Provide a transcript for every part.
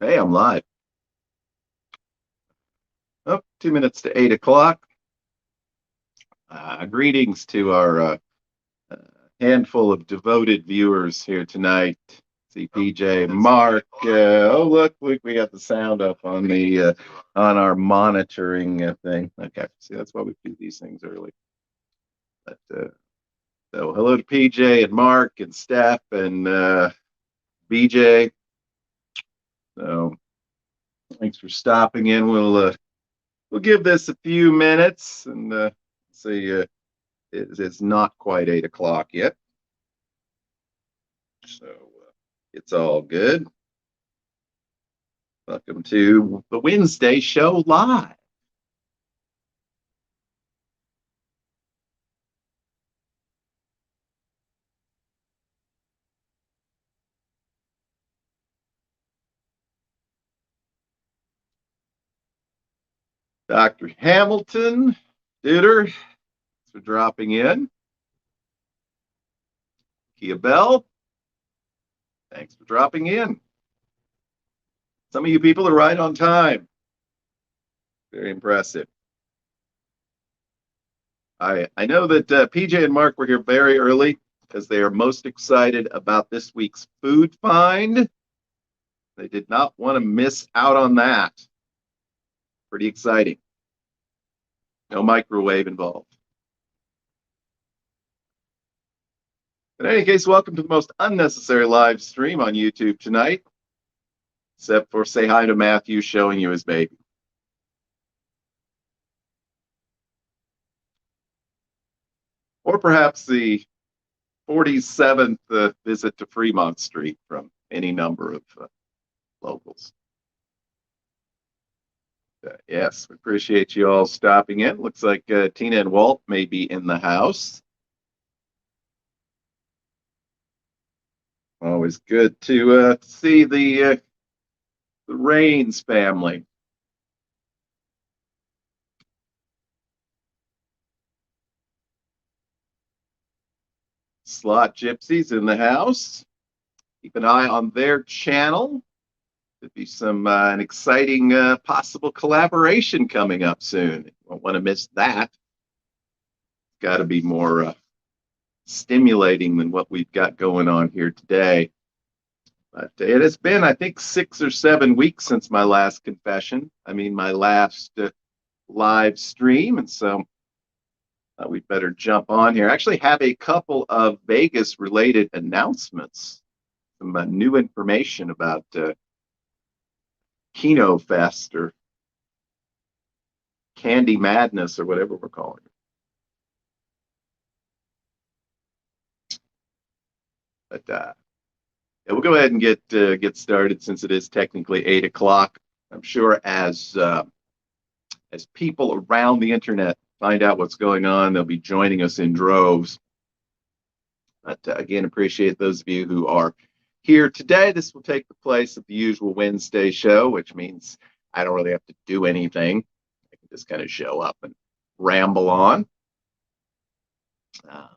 Hey, I'm live. Oh, 2 minutes to 8 o'clock. Greetings to our uh, handful of devoted viewers here tonight. See PJ, Mark. Look, we got the sound up on the on our monitoring thing. Okay, see, that's why we do these things early. But so, hello to PJ and Mark and Steph and BJ. So, thanks for stopping in. We'll give this a few minutes and see. It's not quite 8 o'clock yet, so it's all good. Welcome to the Wednesday show live. Dr. Hamilton, Duder, thanks for dropping in. Kia Bell, thanks for dropping in. Some of you people are right on time. Very impressive. I know that PJ and Mark were here very early because they are most excited about this week's food find. They did not want to miss out on that. Pretty exciting. No microwave involved. In any case, welcome to the most unnecessary live stream on YouTube tonight, except for say hi to Matthew showing you his baby. Or perhaps the 47th visit to Fremont Street from any number of locals. Yes, we appreciate you all stopping in. Looks like Tina and Walt may be in the house. Always good to see the Rains family. Slot Gypsies in the house. Keep an eye on their channel. Could be some an exciting possible collaboration coming up soon. You won't want to miss that. Got to be more stimulating than what we've got going on here today. But it has been, I think, 6 or 7 weeks since my last confession. I mean, my last live stream. And so we'd better jump on here. I actually have a couple of Vegas related announcements, some new information about Kino Fest or Candy Madness or whatever we're calling it. But yeah, we'll go ahead and get started since it is technically 8 o'clock. I'm sure as people around the internet find out what's going on, they'll be joining us in droves. But again, appreciate those of you who are here today. This will take the place of the usual Wednesday show, which means I don't really have to do anything. I can just kind of show up and ramble on. I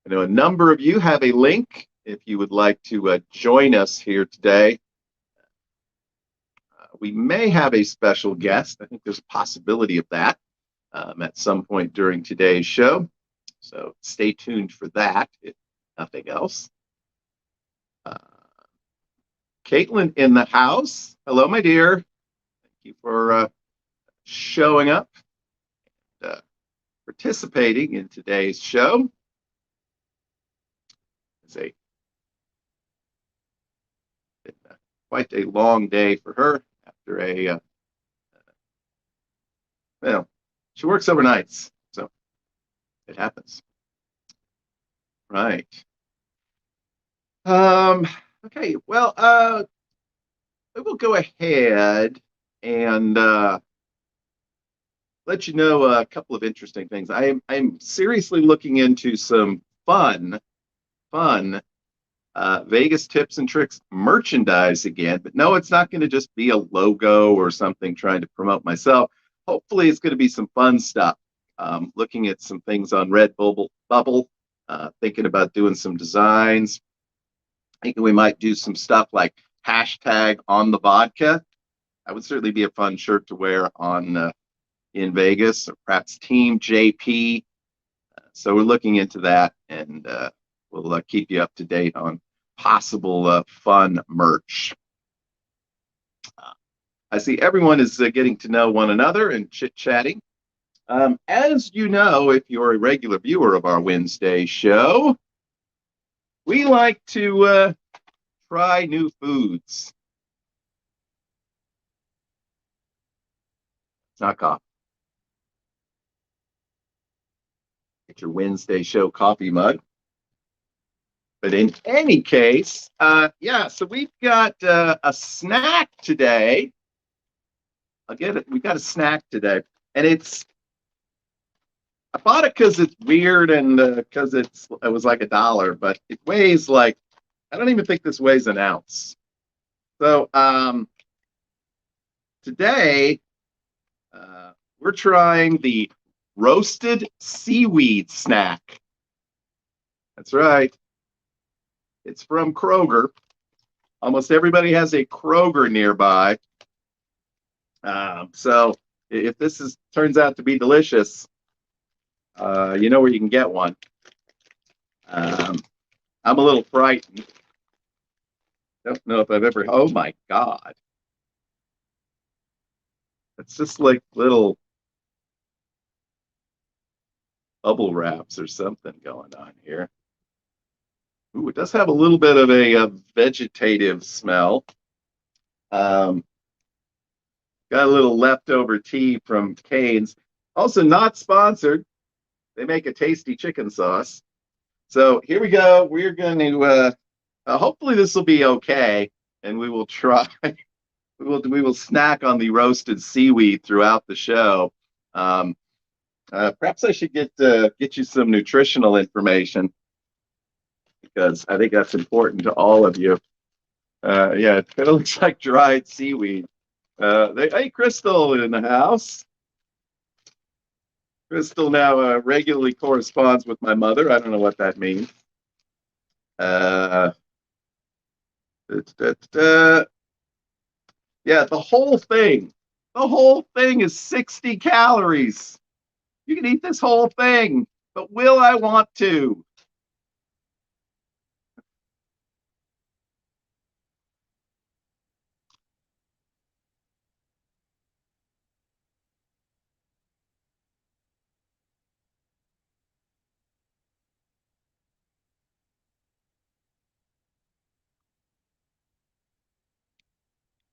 know a number of you have a link if you would like to join us here today. We may have a special guest. I think there's a possibility of that at some point during today's show. So stay tuned for that, if nothing else. Caitlin in the house. Hello, my dear. Thank you for showing up and participating in today's show. It's quite a long day for her after well, she works overnights, so it happens. Right. Okay, well, we'll go ahead and let you know a couple of interesting things. I'm seriously looking into some fun Vegas tips and tricks merchandise again. But no, it's not going to just be a logo or something trying to promote myself. Hopefully, it's going to be some fun stuff. Looking at some things on Redbubble, thinking about doing some designs. Thinking we might do some stuff like hashtag on the vodka. That would certainly be a fun shirt to wear on in Vegas, or perhaps Team JP. So we're looking into that, and we'll keep you up to date on possible fun merch. I see everyone is getting to know one another and chit-chatting. As you know, if you're a regular viewer of our Wednesday show, we like to try new foods. Knock off. Get your Wednesday show coffee mug. But in any case, yeah, so we've got a snack today. I'll get it. We got a snack today, and I bought it because it's weird and because it was like $1, but it weighs like, I don't even think this weighs an ounce. So today we're trying the roasted seaweed snack. That's right. It's from Kroger. Almost everybody has a Kroger nearby. So if this turns out to be delicious, you know where you can get one. I'm a little frightened. Don't know if I've ever. Oh my God! It's just like little bubble wraps or something going on here. Ooh, it does have a little bit of a vegetative smell. Got a little leftover tea from Cane's. Also not sponsored. They make a tasty chicken sauce. So here we go. We're going to hopefully this will be okay, and we will try. We will snack on the roasted seaweed throughout the show. Perhaps I should get you some nutritional information, because I think that's important to all of you. Yeah, it kind of looks like dried seaweed. Hey, Crystal in the house. Crystal now regularly corresponds with my mother. I don't know what that means. Yeah, the whole thing. The whole thing is 60 calories. You can eat this whole thing, but will I want to?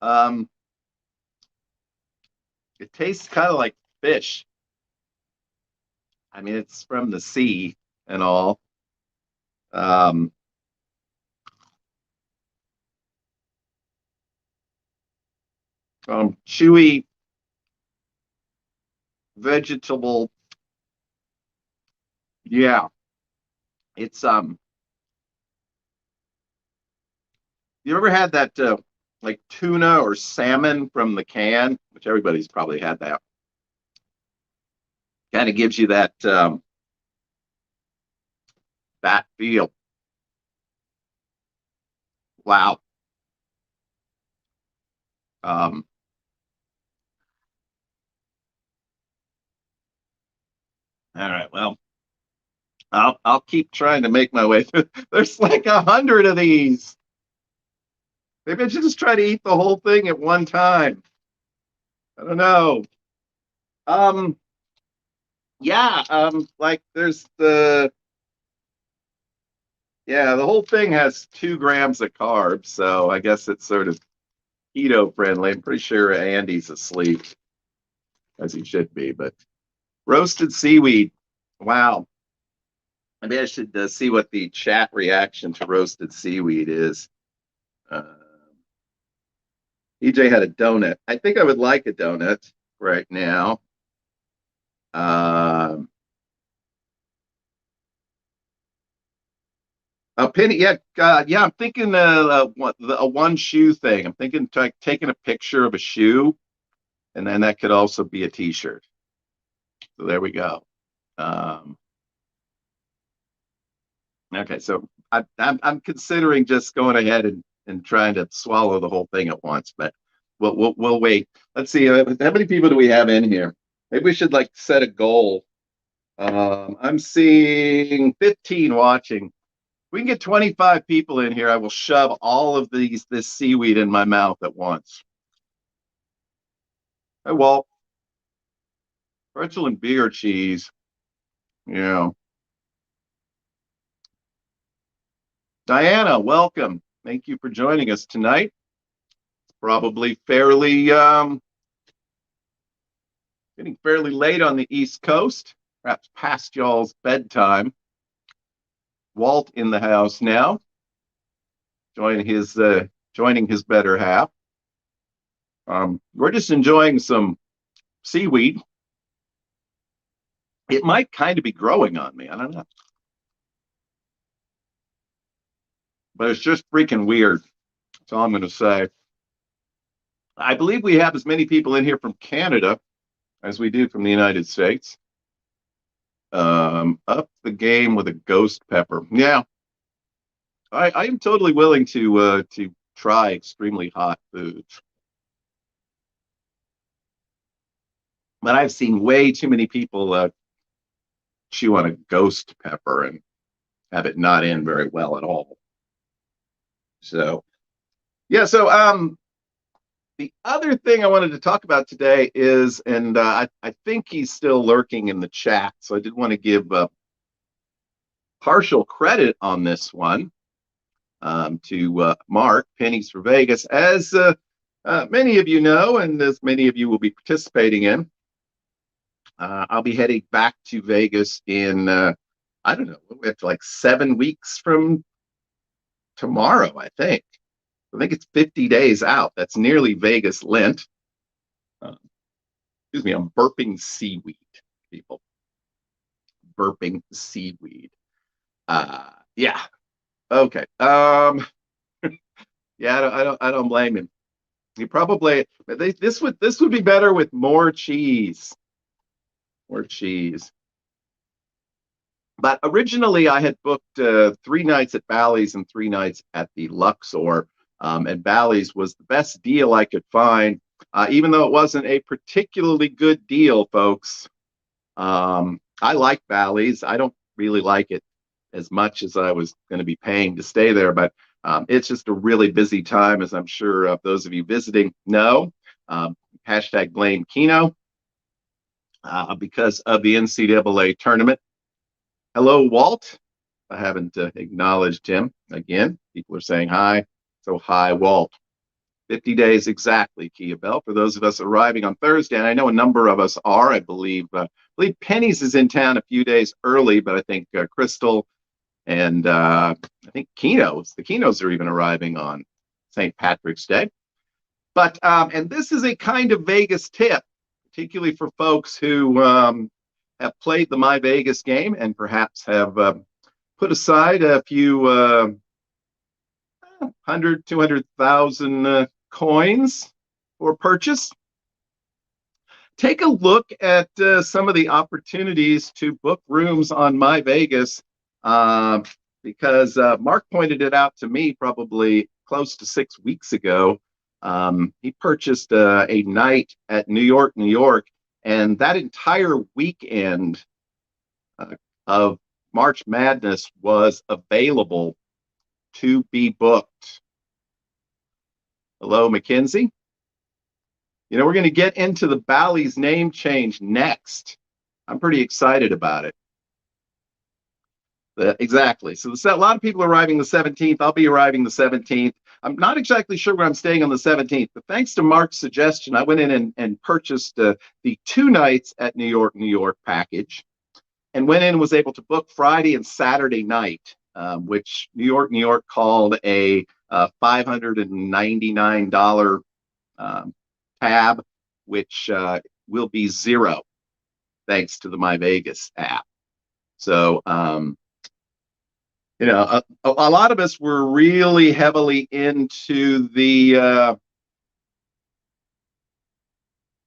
Um, it tastes kind of like fish. I mean, it's from the sea and all. Um, chewy vegetable. Yeah, it's You ever had that like tuna or salmon from the can, which everybody's probably had that. Kind of gives you that feel. Wow. Um, all right. Well, I'll keep trying to make my way through. There's like 100 of these. Maybe I should just try to eat the whole thing at one time. I don't know. Um, yeah. Like there's the whole thing has 2 grams of carbs, so I guess it's sort of keto friendly. I'm pretty sure Andy's asleep, as he should be. But roasted seaweed. Wow. Maybe I should see what the chat reaction to roasted seaweed is. Uh, EJ had a donut. I think I would like a donut right now. A penny, yeah, yeah. I'm thinking a one shoe thing. I'm thinking taking a picture of a shoe, and then that could also be a T-shirt. So there we go. Um, okay, so I'm considering just going ahead and and trying to swallow the whole thing at once. But we'll wait. Let's see. How many people do we have in here? Maybe we should like set a goal. I'm seeing 15 watching. If we can get 25 people in here, I will shove all of this seaweed in my mouth at once. Hi, Walt. Pretzel and beer cheese. Yeah. Diana, welcome. Thank you for joining us tonight. It's probably getting fairly late on the East Coast, perhaps past y'all's bedtime. Walt in the house now, joining his better half. We're just enjoying some seaweed. It might kind of be growing on me. I don't know. But it's just freaking weird. That's all I'm going to say. I believe we have as many people in here from Canada as we do from the United States. Up the game with a ghost pepper. Yeah, I am totally willing to try extremely hot foods. But I've seen way too many people chew on a ghost pepper and have it not end very well at all. So, yeah. So, the other thing I wanted to talk about today is, and I think he's still lurking in the chat, so I did want to give partial credit on this one to Mark, Pennies for Vegas. As many of you know, and as many of you will be participating in, I'll be heading back to Vegas in, I don't know, it's like 7 weeks from tomorrow, I think. I think it's 50 days out. That's nearly Vegas Lent. Excuse me, I'm burping seaweed, people. Burping seaweed. Yeah. Okay. Yeah, I don't blame him. He probably this would be better with more cheese. More cheese. But originally, I had booked 3 nights at Bally's and 3 nights at the Luxor. And Bally's was the best deal I could find, even though it wasn't a particularly good deal, folks. I like Bally's. I don't really like it as much as I was going to be paying to stay there, but it's just a really busy time, as I'm sure those of you visiting know. Hashtag blame Keno because of the NCAA tournament. Hello, Walt. I haven't acknowledged him again. People are saying hi. So hi, Walt. 50 days exactly, Kia Bell. For those of us arriving on Thursday, and I know a number of us are, I believe Penny's is in town a few days early, but I think Crystal and I think the Kenos are even arriving on St. Patrick's Day. But, and this is a kind of Vegas tip, particularly for folks who have played the My Vegas game and perhaps have put aside a few 100, 200,000 coins for purchase. Take a look at some of the opportunities to book rooms on My Vegas because Mark pointed it out to me probably close to 6 weeks ago. He purchased a night at New York, New York, and that entire weekend of March Madness was available to be booked. Hello, Mackenzie. You know, we're going to get into the Bally's name change next. I'm pretty excited about it. Exactly. So a lot of people are arriving the 17th. I'll be arriving the 17th. I'm not exactly sure where I'm staying on the 17th, but thanks to Mark's suggestion, I went in and purchased the 2 nights at New York, New York package, and went in and was able to book Friday and Saturday night, which New York, New York called a $599 tab, which will be $0 thanks to the My Vegas app. So, you know, a lot of us were really heavily into the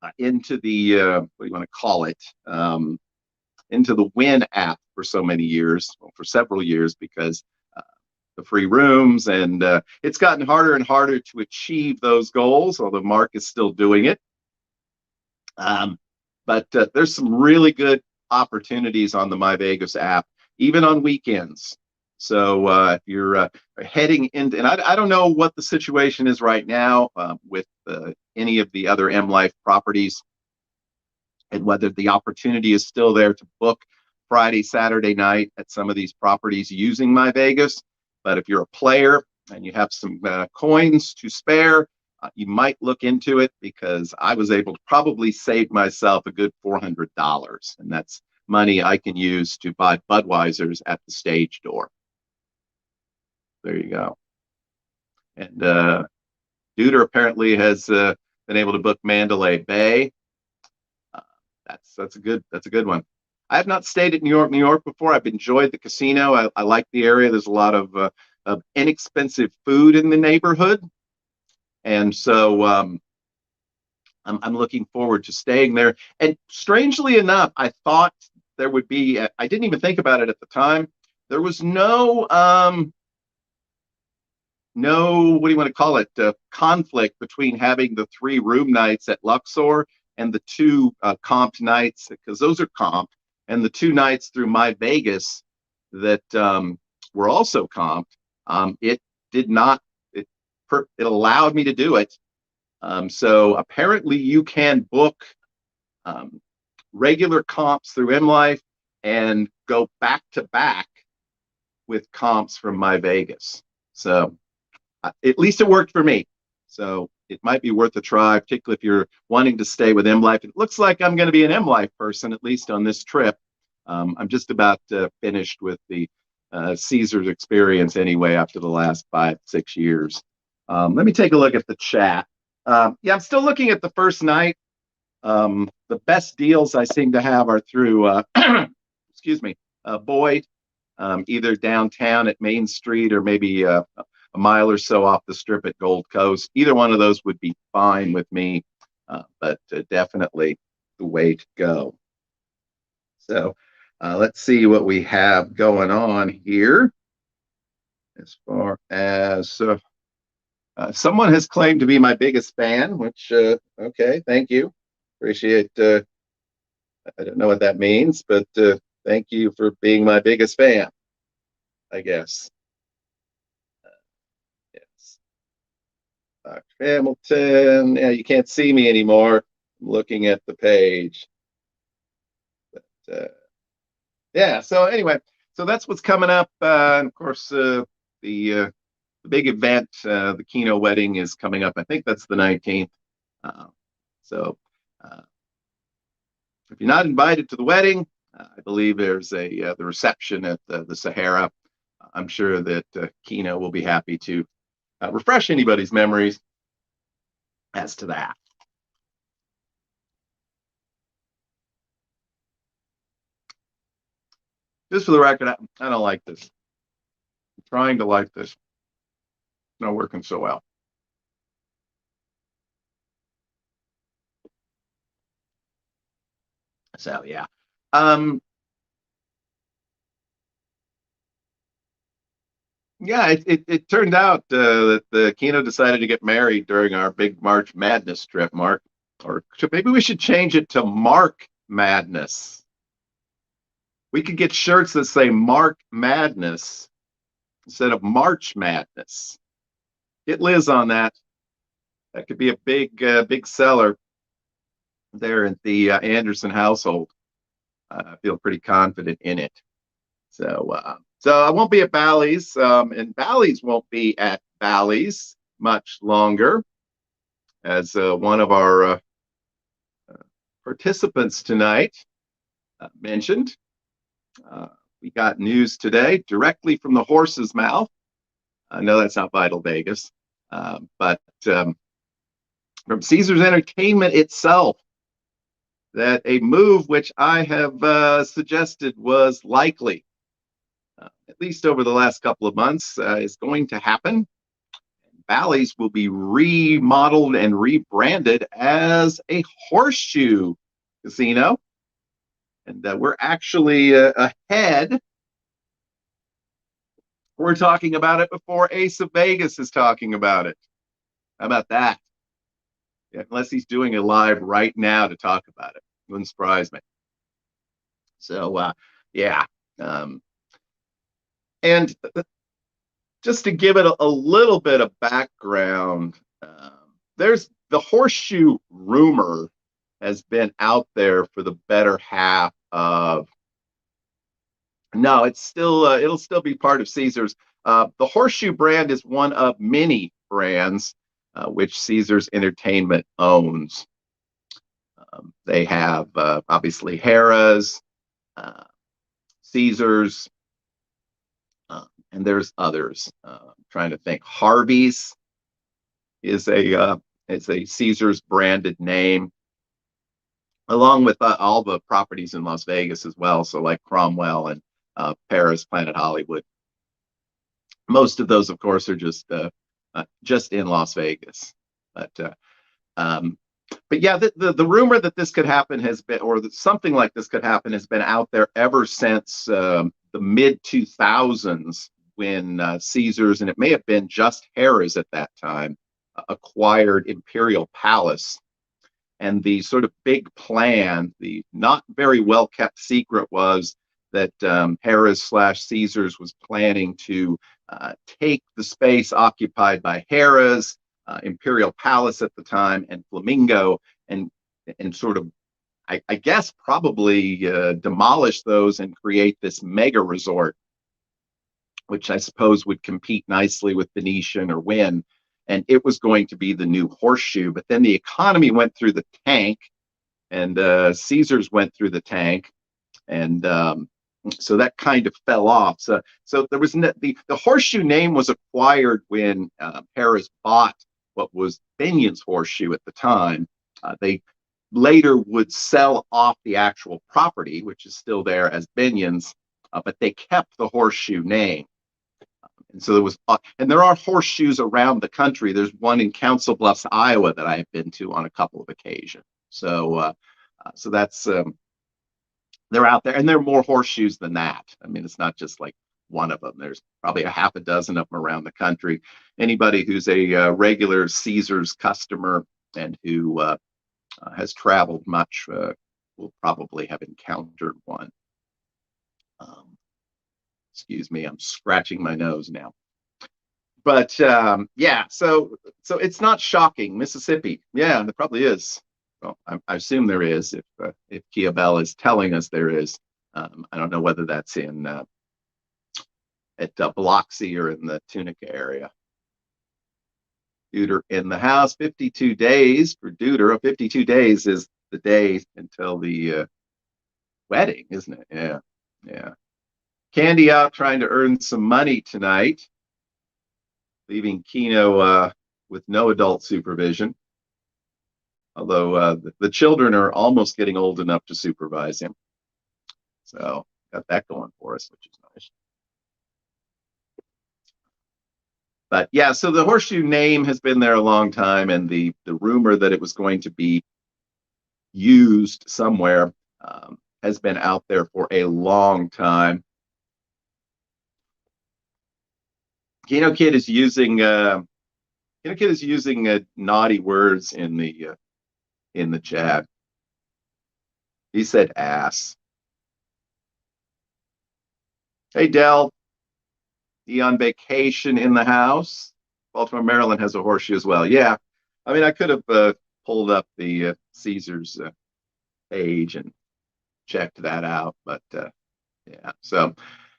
what do you want to call it? Into the Win app for so many years, well, for several years, because the free rooms, and it's gotten harder and harder to achieve those goals, although Mark is still doing it. But there's some really good opportunities on the My Vegas app, even on weekends. So if you're heading into, and I don't know what the situation is right now with any of the other M Life properties, and whether the opportunity is still there to book Friday, Saturday night at some of these properties using My Vegas. But if you're a player and you have some coins to spare, you might look into it, because I was able to probably save myself a good $400, and that's money I can use to buy Budweiser's at the stage door. There you go. And Duder apparently has been able to book Mandalay Bay. That's a good one. I have not stayed at New York before. I've enjoyed the casino. I like the area. There's a lot of inexpensive food in the neighborhood, and so I'm looking forward to staying there. And strangely enough, I thought there would be. I didn't even think about it at the time. There was no what do you want to call it, conflict between having the 3 room nights at Luxor and the 2 comped nights, because those are comped, and the 2 nights through My Vegas that were also comped. It did not. It allowed me to do it. So apparently you can book regular comps through M Life and go back to back with comps from My Vegas. So at least it worked for me. So it might be worth a try, particularly if you're wanting to stay with M Life. It looks like I'm going to be an M Life person, at least on this trip. I'm just about finished with the Caesars experience anyway, after the last 5-6 years. Let me take a look at the chat. Yeah, I'm still looking at the first night. The best deals I seem to have are through, excuse me, Boyd, either downtown at Main Street, or maybe a mile or so off the strip at Gold Coast. Either one of those would be fine with me, but definitely the way to go. So let's see what we have going on here. As far as someone has claimed to be my biggest fan, which, okay, thank you. Appreciate, I don't know what that means, but thank you for being my biggest fan, I guess. Yes. Dr. Hamilton, yeah, you can't see me anymore. I'm looking at the page. But yeah, so anyway, so that's what's coming up. And of course, the big event, the Keno wedding, is coming up. I think that's the 19th. So if you're not invited to the wedding, I believe there's the reception at the Sahara. I'm sure that Keno will be happy to refresh anybody's memories as to that. Just for the record, I don't like this. I'm trying to like this. It's not working so well. So yeah. Yeah, it turned out that the Keno decided to get married during our big March Madness trip, Mark. Or maybe we should change it to Mark Madness. We could get shirts that say Mark Madness instead of March Madness. Get Liz on that. That could be a big seller there at the Anderson household. I feel pretty confident in it. So I won't be at Bally's, and Bally's won't be at Bally's much longer, as one of our participants tonight mentioned. We got news today directly from the horse's mouth. I know that's not Vital Vegas, but from Caesars Entertainment itself, that a move which I have suggested was likely, at least over the last couple of months, is going to happen. Bally's will be remodeled and rebranded as a horseshoe casino. And we're actually ahead We're talking about it before Ace of Vegas is talking about it. How about that? Yeah, unless he's doing it live right now to talk about it. Wouldn't surprise me. So, yeah. Um, and just to give it a little bit of background, there's the horseshoe rumor has been out there for the better half of. No, it's still it'll still be part of Caesars. The horseshoe brand is one of many brands which Caesars Entertainment owns. They have obviously Harrah's, uh, Caesars, and there's others. I'm trying to think. Harvey's is a Caesars branded name, along with all the properties in Las Vegas as well. So like Cromwell and Paris, Planet Hollywood. Most of those, of course, are just in Las Vegas. But um, but yeah, the rumor that this could happen has been, or that something like this could happen, has been out there ever since the mid 2000s when Caesars, and it may have been just Harrah's at that time, acquired Imperial Palace. And the sort of big plan, the not very well kept secret, was that Harrah's slash Caesars was planning to take the space occupied by Harrah's, Imperial Palace at the time, and Flamingo, and sort of, I guess, probably demolish those and create this mega resort, which I suppose would compete nicely with Venetian or Wynn. And it was going to be the new horseshoe. But then the economy went through the tank, and Caesars went through the tank, and so that kind of fell off. So there was the horseshoe name was acquired when Harrah's bought what was Binion's horseshoe at the time. They later would sell off the actual property, which is still there as Binion's, but they kept the horseshoe name. And so there was, and there are horseshoes around the country. There's one in Council Bluffs, Iowa, that I have been to on a couple of occasions. So, so that's they're out there, and there are more horseshoes than that. I mean, it's not just like one of them. There's probably a half a dozen of them around the country. Anybody who's a regular Caesars customer and who has traveled much will probably have encountered one. Excuse me, I'm scratching my nose now. But yeah, so it's not shocking. Mississippi, yeah, there probably is. Well, I assume there is if Kia Bell is telling us there is. I don't know whether that's in at Biloxi or in the Tunica area. Deuter in the house. 52 days for Deuter. 52 days is the day until the wedding, isn't it? Yeah, yeah. Candy out trying to earn some money tonight, leaving Keno with no adult supervision. Although the children are almost getting old enough to supervise him. So got that going for us, which is nice. But yeah, so the horseshoe name has been there a long time, and the rumor that it was going to be used somewhere has been out there for a long time. Keno Kid is using naughty words in the chat. He said ass. Hey Del, he on vacation in the house. Baltimore, Maryland has a horseshoe as well. Yeah, I mean I could have pulled up the Caesars page and checked that out, but yeah. So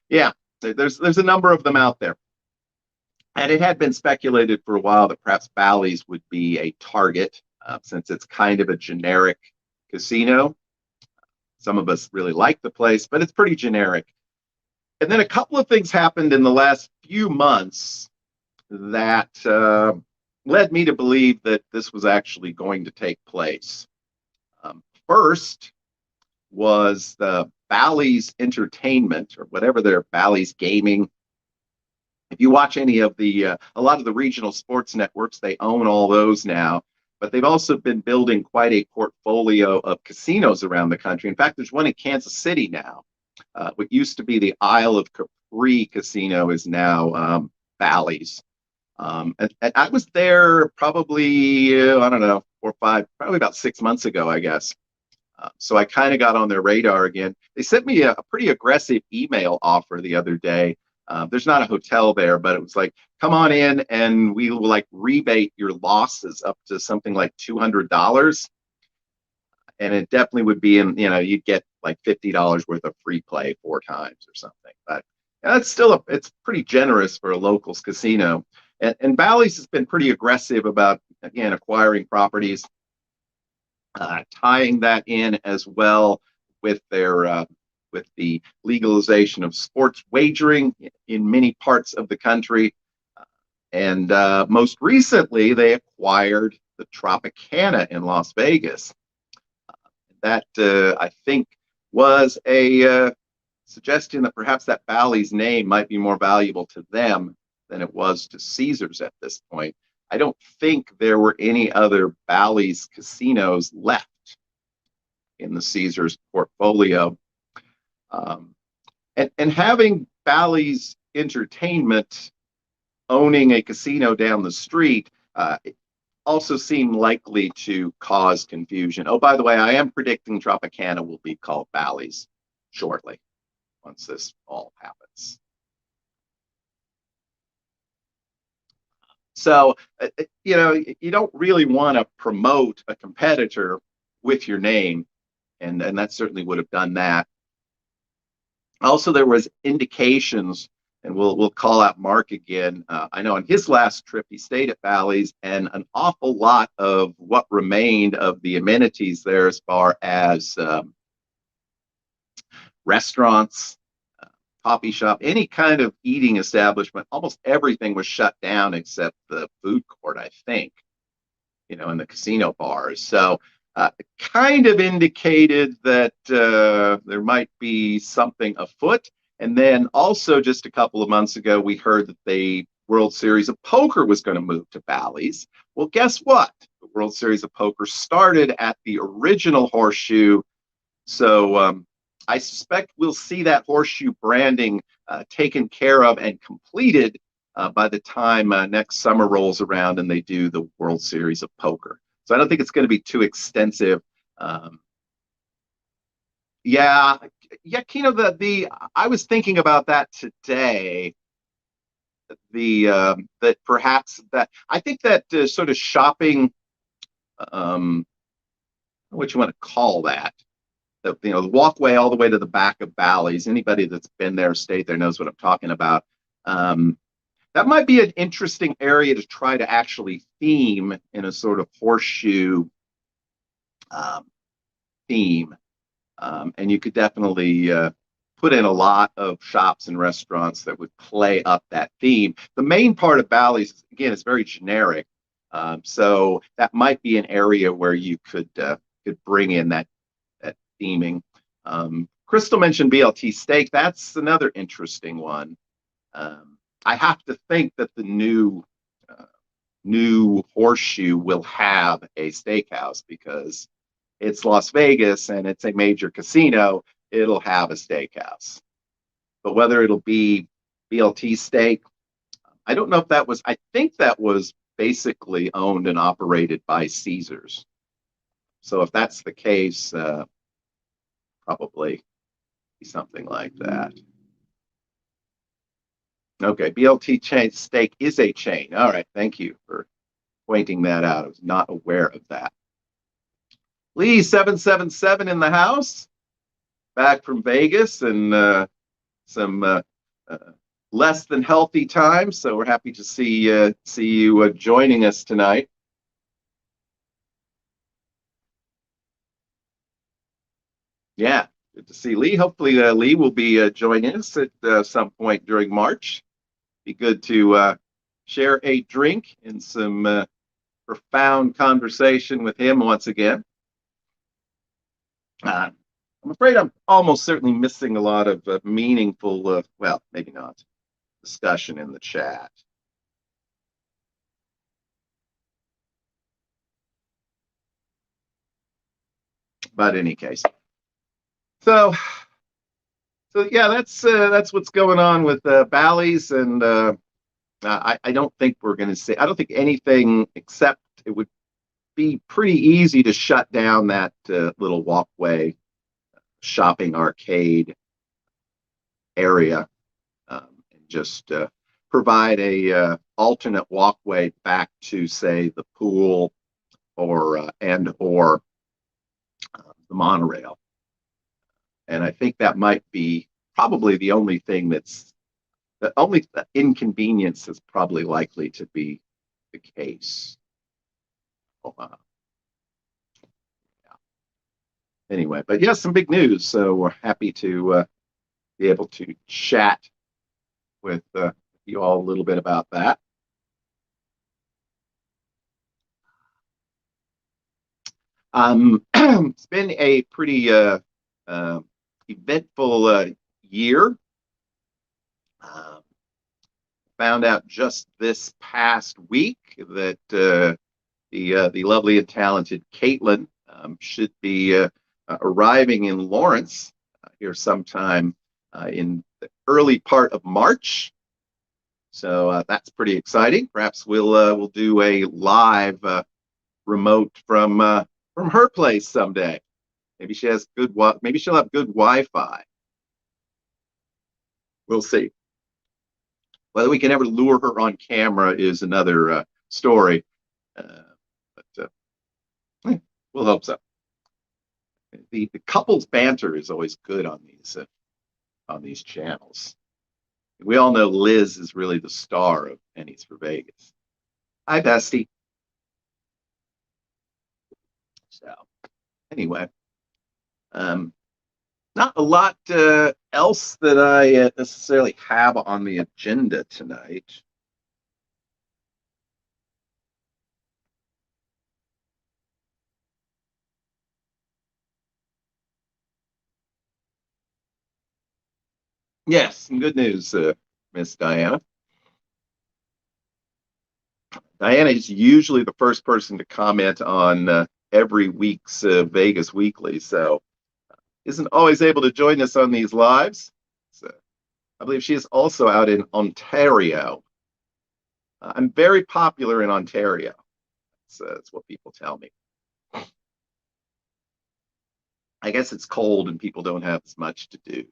yeah, there's a number of them out there. And it had been speculated for a while that perhaps Bally's would be a target since it's kind of a generic casino. Some of us really like the place, but it's pretty generic. And then a couple of things happened in the last few months that led me to believe that this was actually going to take place. First was the Bally's Entertainment, or whatever their Bally's Gaming. If you watch any of a lot of the regional sports networks, they own all those now, but they've also been building quite a portfolio of casinos around the country. In fact, there's one in Kansas City now. What used to be the Isle of free casino is now Bally's. And I was there probably, I don't know, 4 or 5, probably about 6 months ago, I guess. So I kind of got on their radar again. They sent me a pretty aggressive email offer the other day. There's not a hotel there, but it was like, come on in and we will like rebate your losses up to something like $200. And it definitely would be you'd get like $50 worth of free play 4 times or something. But it's still it's pretty generous for a locals casino. And Bally's has been pretty aggressive about, again, acquiring properties, tying that in as well with with the legalization of sports wagering in many parts of the country. And most recently, they acquired the Tropicana in Las Vegas. That I think was a suggestion that perhaps that Bally's name might be more valuable to them than it was to Caesars at this point. I don't think there were any other Bally's casinos left in the Caesars portfolio. And having Bally's Entertainment owning a casino down the street also seemed likely to cause confusion. Oh, by the way, I am predicting Tropicana will be called Bally's shortly, once this all happens. So, you don't really want to promote a competitor with your name, and that certainly would have done that. Also, there was indications, and we'll call out Mark again. I know on his last trip he stayed at Bally's, and an awful lot of what remained of the amenities there, as far as restaurants, coffee shop, any kind of eating establishment, almost everything was shut down except the food court, I think, and the casino bars. So kind of indicated that there might be something afoot. And then also just a couple of months ago, we heard that the World Series of Poker was going to move to Bally's. Well, guess what? The World Series of Poker started at the original Horseshoe. So I suspect we'll see that Horseshoe branding taken care of and completed by the time next summer rolls around and they do the World Series of Poker. So I don't think it's going to be too extensive. Yeah, Kino, I was thinking about that today. That perhaps that I think that sort of shopping, what you want to call that, the walkway all the way to the back of Bally's. Anybody that's been there, stayed there, knows what I'm talking about. That might be an interesting area to try to actually theme in a sort of horseshoe theme. And you could definitely put in a lot of shops and restaurants that would play up that theme. The main part of Bally's, again, is very generic. So that might be an area where you could bring in that theming. Crystal mentioned BLT Steak. That's another interesting one. I have to think that the new Horseshoe will have a steakhouse because it's Las Vegas and it's a major casino. It'll have a steakhouse. But whether it'll be BLT Steak, I don't know if that was, I think that was basically owned and operated by Caesars. So if that's the case, probably something like that. Okay, BLT chain Steak is a chain. All right, thank you for pointing that out. I was not aware of that. Lee 777 in the house, back from Vegas and some less than healthy times. So we're happy to see you joining us tonight. Yeah, good to see Lee. Hopefully Lee will be joining us at some point during March. Be good to share a drink and some profound conversation with him once again. I'm afraid I'm almost certainly missing a lot of meaningful, well, maybe not, discussion in the chat. But in any case, so So yeah, that's what's going on with Bally's, and I don't think we're going to say. I don't think anything except it would be pretty easy to shut down that little walkway shopping arcade area, and just provide a alternate walkway back to say the pool or and or the monorail. And I think that might be probably the only thing that's the only inconvenience is probably likely to be the case. Uh, anyway, but yes, some big news. So we're happy to be able to chat with you all a little bit about that. It's been a pretty uh, eventful year. Um, Found out just this past week that the lovely and talented Caitlin should be arriving in Lawrence here sometime in the early part of March. So that's pretty exciting. Perhaps we'll do a live remote from her place someday. Maybe she has good. Maybe she'll have good Wi-Fi. We'll see. Whether we can ever lure her on camera is another story, uh, but we'll hope so. The couples banter is always good on these channels. We all know Liz is really the star of Pennies for Vegas. Hi, Bestie. So anyway, um, not a lot else that I necessarily have on the agenda tonight. Yes, some good news, Miss Diana. Diana is usually the first person to comment on every week's Vegas Weekly, so isn't always able to join us on these lives. So I believe she is also out in Ontario. I'm very popular in Ontario. That's what people tell me. I guess it's cold and people don't have as much to do.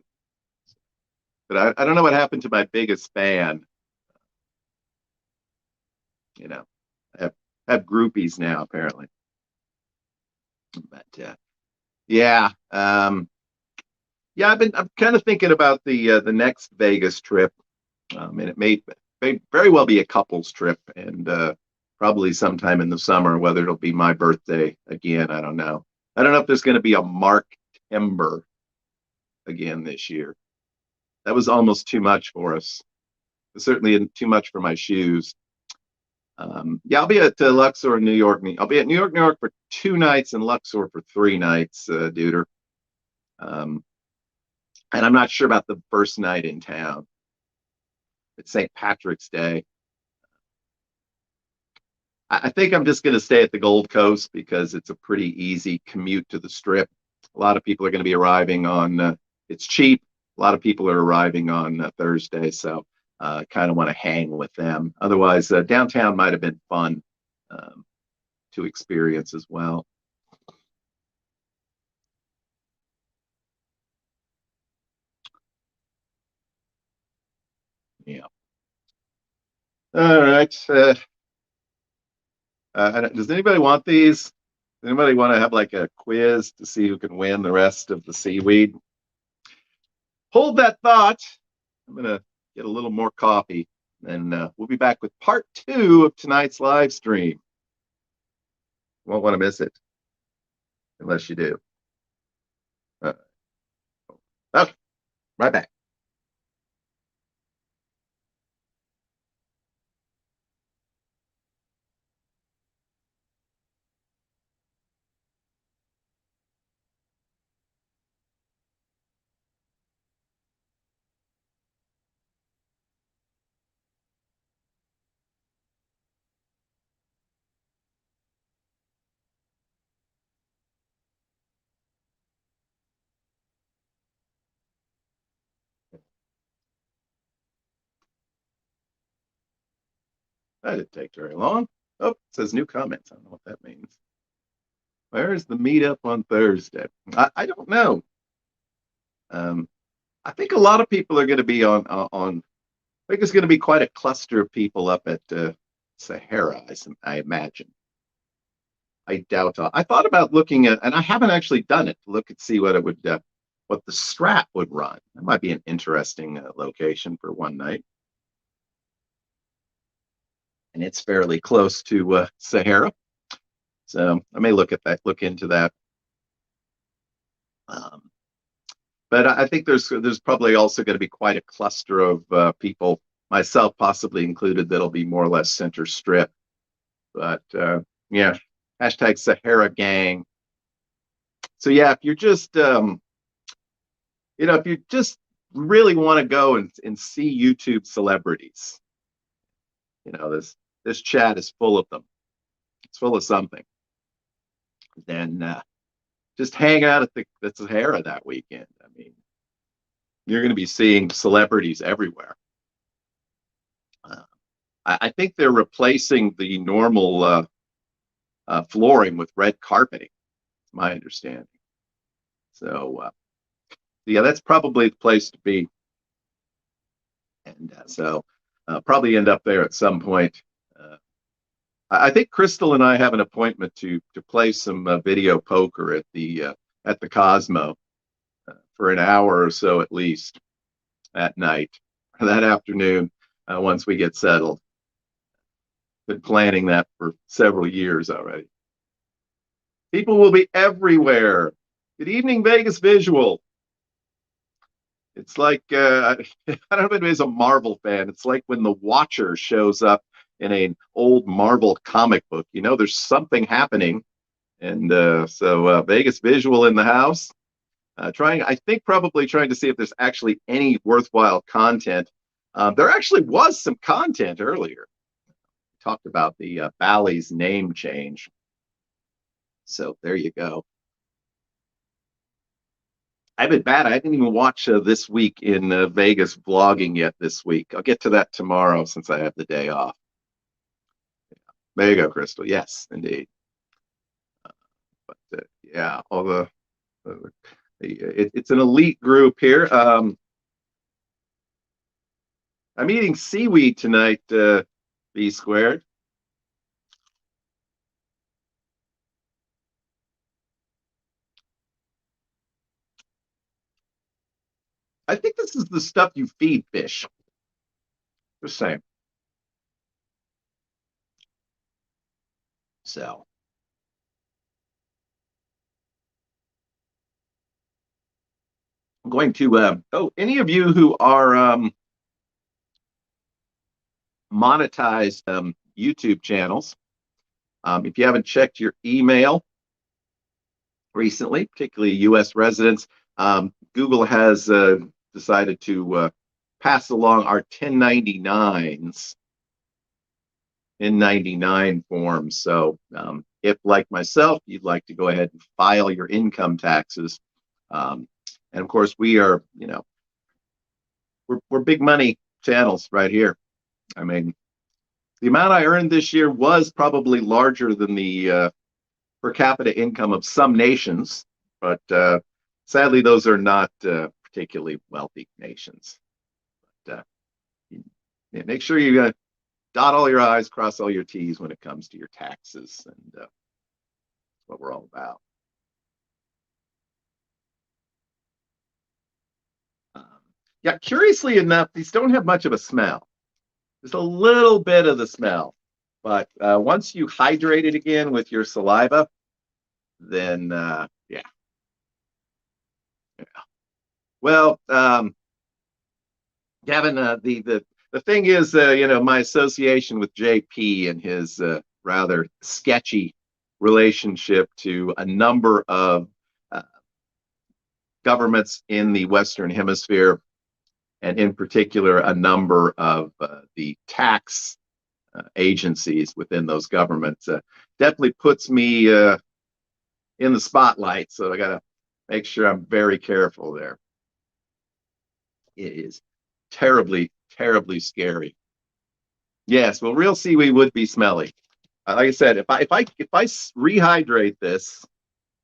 But I don't know what happened to my biggest fan. You know, I have groupies now apparently. But yeah, yeah, I'm kind of thinking about the next Vegas trip, and it may very well be a couples trip, and probably sometime in the summer. Whether it'll be my birthday again, I don't know. I don't know if there's going to be a Mark Timber again this year. That was almost too much for us. Certainly too much for my shoes. Yeah, I'll be at Luxor, New York. I'll be at New York for 2 nights and Luxor for 3 nights, Duder. Um, and I'm not sure about the first night in town. It's St. Patrick's Day. I think I'm just going to stay at the Gold Coast because it's a pretty easy commute to the Strip. A lot of people are going to be arriving on. It's cheap. A lot of people are arriving on Thursday, so kind of want to hang with them. Otherwise, downtown might have been fun to experience as well. Yeah. All right. Does anybody want these? Does anybody want to have like a quiz to see who can win the rest of the seaweed? Hold that thought. I'm going to get a little more coffee, and we'll be back with part 2 of tonight's live stream. You won't want to miss it unless you do. Uh, okay, right back. That didn't take very long. Oh, it says new comments. I don't know what that means. Where's the meetup on Thursday? I don't know. I think a lot of people are going to be on. I think there's going to be quite a cluster of people up at Sahara. I imagine. I doubt. I thought about looking at, and I haven't actually done it. To look and see what it would, what the Strat would run. That might be an interesting location for one night. And it's fairly close to Sahara, so I may look at that. Look into that. Um, but I think there's probably also going to be quite a cluster of people, myself possibly included, that'll be more or less center strip. But yeah, hashtag Sahara Gang. So yeah, if you're just if you just really want to go and see YouTube celebrities, this chat is full of them. It's full of something. Then just hang out at the Sahara that weekend. I mean, you're going to be seeing celebrities everywhere. I think they're replacing the normal flooring with red carpeting. My understanding. So yeah, that's probably the place to be. And so probably end up there at some point. I think Crystal and I have an appointment to play some video poker at the Cosmo for an hour or so at least at night that afternoon once we get settled. Been planning that for several years already. People will be everywhere. Good evening, Vegas Visual. It's like I don't know if anybody's a Marvel fan. It's like when the Watcher shows up in an old Marvel comic book. There's something happening, and so Vegas Visual in the house. I think probably trying to see if there's actually any worthwhile content. There actually was some content earlier. Talked about the Bally's name change. So there you go. I've been bad. I didn't even watch This Week in Vegas vlogging yet this week. I'll get to that tomorrow since I have the day off. There you go, Crystal. Yes, indeed. But yeah, all it's an elite group here. I'm eating seaweed tonight, B squared. I think this is the stuff you feed fish. Just saying. So. I'm going to, any of you who are monetized YouTube channels, if you haven't checked your email recently, particularly US residents, Google has decided to pass along our 1099s in 99 forms. So if, like myself, you'd like to go ahead and file your income taxes, and of course we are, we're big money channels right here. I mean, the amount I earned this year was probably larger than the per capita income of some nations, but sadly, those are not particularly wealthy nations. But yeah, make sure you dot all your I's, cross all your T's when it comes to your taxes, and that's what we're all about. Yeah, curiously enough, these don't have much of a smell. Just a little bit of the smell. But once you hydrate it again with your saliva, then yeah. Well, Gavin, the thing is, my association with JP and his rather sketchy relationship to a number of governments in the Western Hemisphere, and in particular, a number of the tax agencies within those governments, definitely puts me in the spotlight. So I got to make sure I'm very careful there. It is terribly, terribly scary. Yes, well, real seaweed would be smelly. Like I said, if I rehydrate this,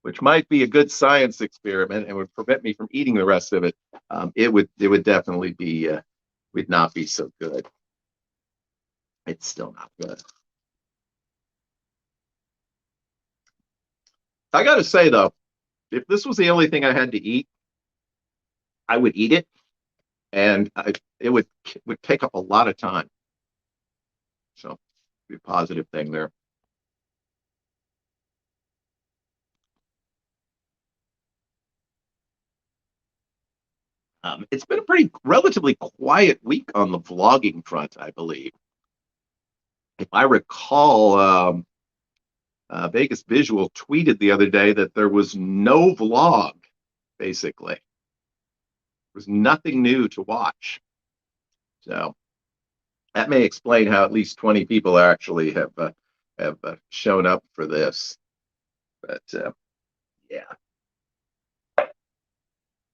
which might be a good science experiment and would prevent me from eating the rest of it, it would definitely be would not be so good. It's still not good. I got to say though, if this was the only thing I had to eat, I would eat it, and it would take up a lot of time. So, be a positive thing there. It's been a pretty relatively quiet week on the vlogging front, I believe. If I recall, Vegas Visual tweeted the other day that there was no vlog, basically. There was nothing new to watch. So that may explain how at least 20 people actually have shown up for this. But yeah,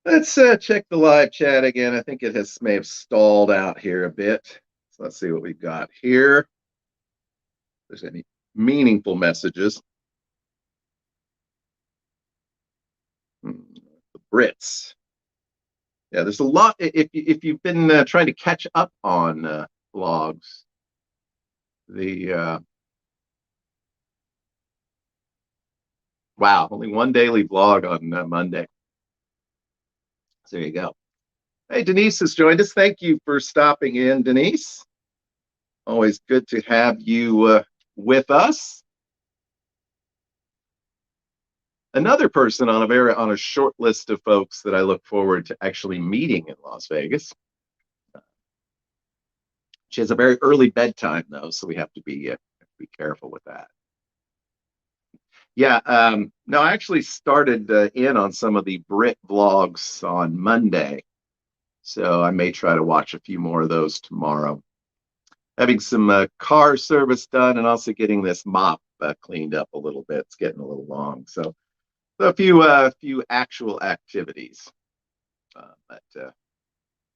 let's check the live chat again. I think it has may have stalled out here a bit. So let's see what we've got here. If there's any meaningful messages. The Brits. Yeah, there's a lot. If you've been trying to catch up on blogs, the wow, only one daily blog on Monday. So there you go. Hey, Denise has joined us. Thank you for stopping in, Denise. Always good to have you with us. Another person on a short list of folks that I look forward to actually meeting in Las Vegas. She has a very early bedtime though, so we have to be careful with that. Yeah, no, I actually started in on some of the Brit vlogs on Monday, so I may try to watch a few more of those tomorrow. Having some car service done and also getting this mop cleaned up a little bit. It's getting a little long, so a few actual activities. But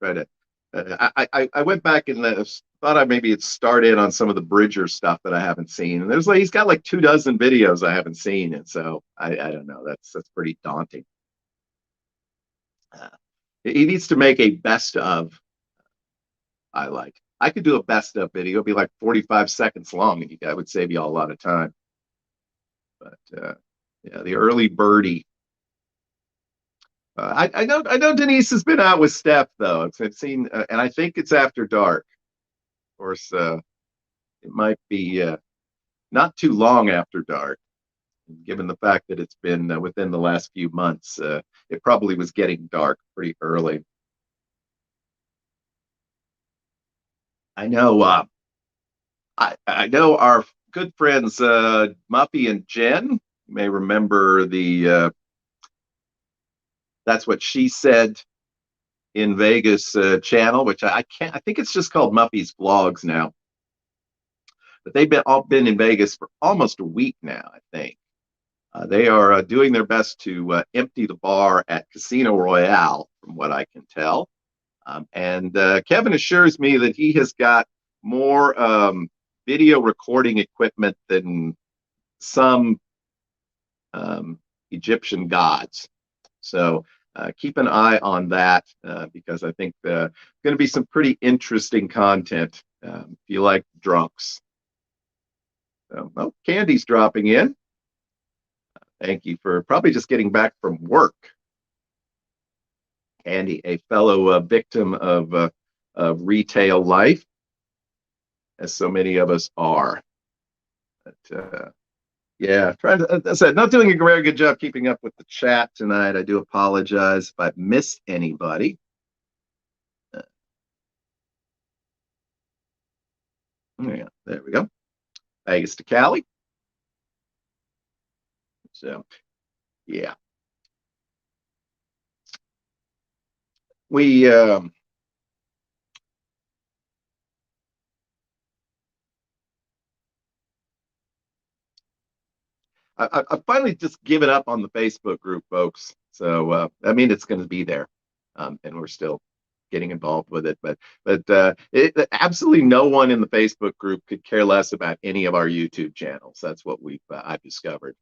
try to. I went back and thought I maybe would start in on some of the Bridger stuff that I haven't seen, and there's like he's got like 24 videos I haven't seen, and so I don't know. That's pretty daunting. Uh, he needs to make a best of. I like. I could do a best of video. It'd be like 45 seconds long, and I would save you all a lot of time. But yeah, the early birdie. I know Denise has been out with Steph though. I've seen, and I think it's after dark. Of course, it might be not too long after dark, given the fact that it's been within the last few months. It probably was getting dark pretty early. I know. I know our good friends Muffy and Jen. You may remember the That's What She Said in Vegas channel, which I can't. I think it's just called Muffy's Vlogs now. But they've been all been in Vegas for almost a week now. I think they are doing their best to empty the bar at Casino Royale, from what I can tell. And Kevin assures me that he has got more video recording equipment than some Egyptian gods. So keep an eye on that because I think going to be some pretty interesting content if you like drunks. So, oh, Candy's dropping in. Thank you for probably just getting back from work. Candy, a fellow victim of retail life, as so many of us are. But, yeah, trying to, as I said, not doing a very good job keeping up with the chat tonight. I do apologize if I've missed anybody. Yeah, there we go. Vegas to Cali. So, yeah, we I've finally just given up on the Facebook group, folks. So I mean, it's going to be there, and we're still getting involved with it. But absolutely no one in the Facebook group could care less about any of our YouTube channels. That's what I've discovered.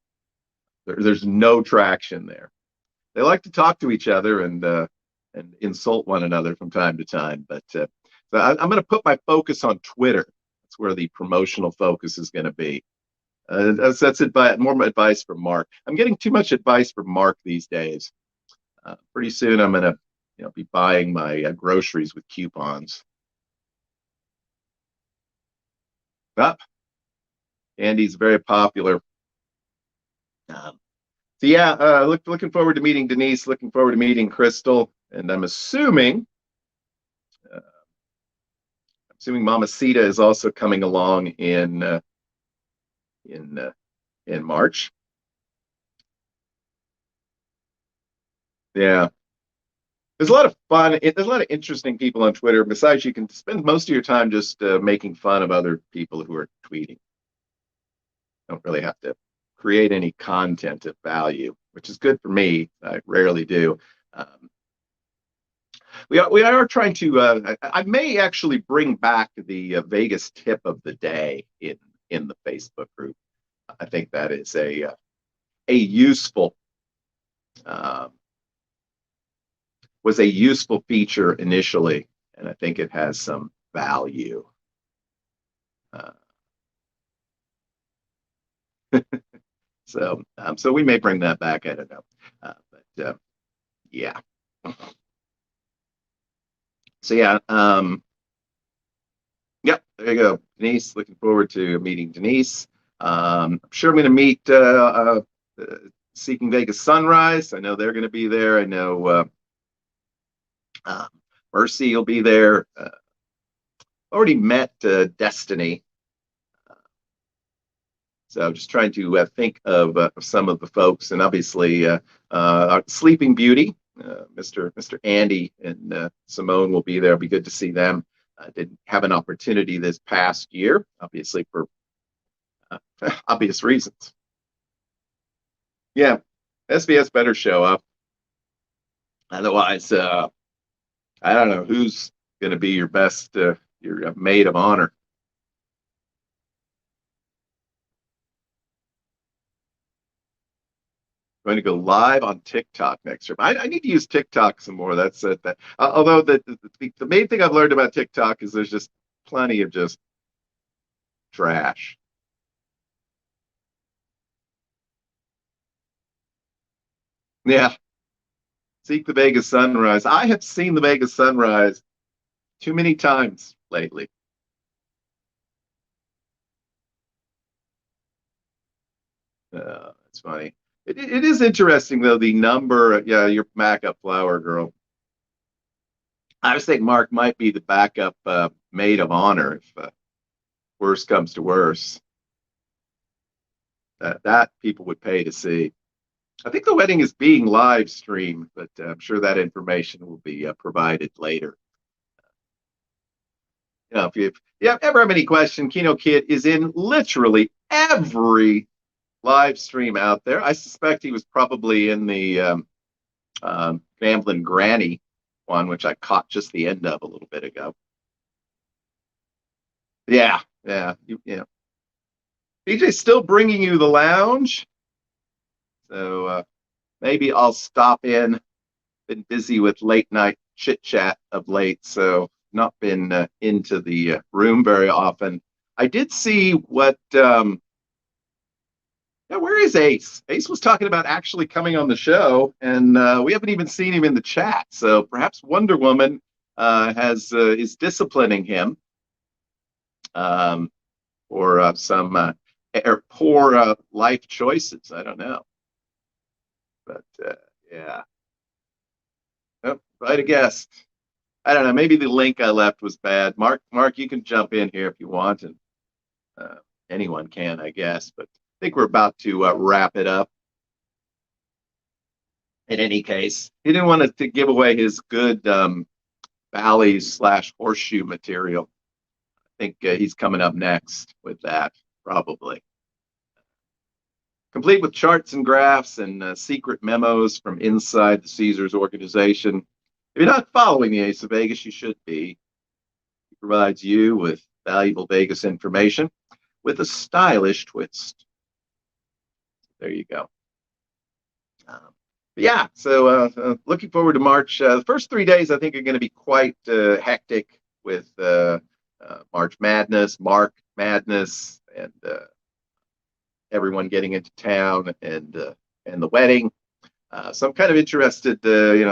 There's no traction there. They like to talk to each other and insult one another from time to time. But so I'm going to put my focus on Twitter. That's where the promotional focus is going to be. That's more advice from Mark. I'm getting too much advice from Mark these days. Pretty soon I'm going to be buying my groceries with coupons. Up. Andy's very popular. So yeah, looking forward to meeting Denise. Looking forward to meeting Crystal, and I'm assuming Mama Sita is also coming along in March. Yeah, there's a lot of fun. There's a lot of interesting people on Twitter. Besides, you can spend most of your time just making fun of other people who are tweeting. Don't really have to create any content of value, which is good for me. I rarely do. We are trying to. I may actually bring back the Vegas tip of the day in the Facebook group. I think that is a useful was a useful feature initially, and I think it has some value. So we may bring that back. I don't know, but yeah. So yeah, yep. There you go, Denise. Looking forward to meeting Denise. I'm sure I'm going to meet Seeking Vegas Sunrise. I know they're going to be there. I know Mercy will be there. Already met Destiny. So just trying to think of some of the folks, and obviously Sleeping Beauty, Mr. Andy and Simone will be there. It'll be good to see them. Didn't have an opportunity this past year, obviously for obvious reasons. Yeah, SBS better show up. Otherwise, I don't know who's going to be your best, your maid of honor. Going to go live on TikTok next year. I need to use TikTok some more. That's it. Although the main thing I've learned about TikTok is there's just plenty of just trash. Yeah. Seek the Vegas sunrise. I have seen the Vegas sunrise too many times lately. It's funny. It is interesting though, the number. Yeah, your backup flower girl. I was thinking Mark might be the backup maid of honor if worse comes to worse. That people would pay to see. I think the wedding is being live streamed, but I'm sure that information will be provided later. If you ever have any question, Kino Kid is in literally every live stream out there. I suspect he was probably in the Gambling Granny one, which I caught just the end of a little bit ago. Yeah. BJ's still bringing you the lounge. So maybe I'll stop in. Been busy with late night chit chat of late, so not been into the room very often. I did see what. Where is Ace? Ace was talking about actually coming on the show, and we haven't even seen him in the chat. So perhaps Wonder Woman is disciplining him for some poor life choices. I don't know. But yeah. Oh, right, a guest. I don't know. Maybe the link I left was bad. Mark, you can jump in here if you want, and anyone can, I guess. But I think we're about to wrap it up. In any case, he didn't want to give away his good Bally's/horseshoe material. I think he's coming up next with that, probably. Complete with charts and graphs and secret memos from inside the Caesars organization. If you're not following the Ace of Vegas, you should be. It provides you with valuable Vegas information with a stylish twist. There you go. Yeah, so looking forward to March. The first 3 days, I think, are going to be quite hectic with March Madness, Mark Madness, and everyone getting into town and the wedding. So I'm kind of interested.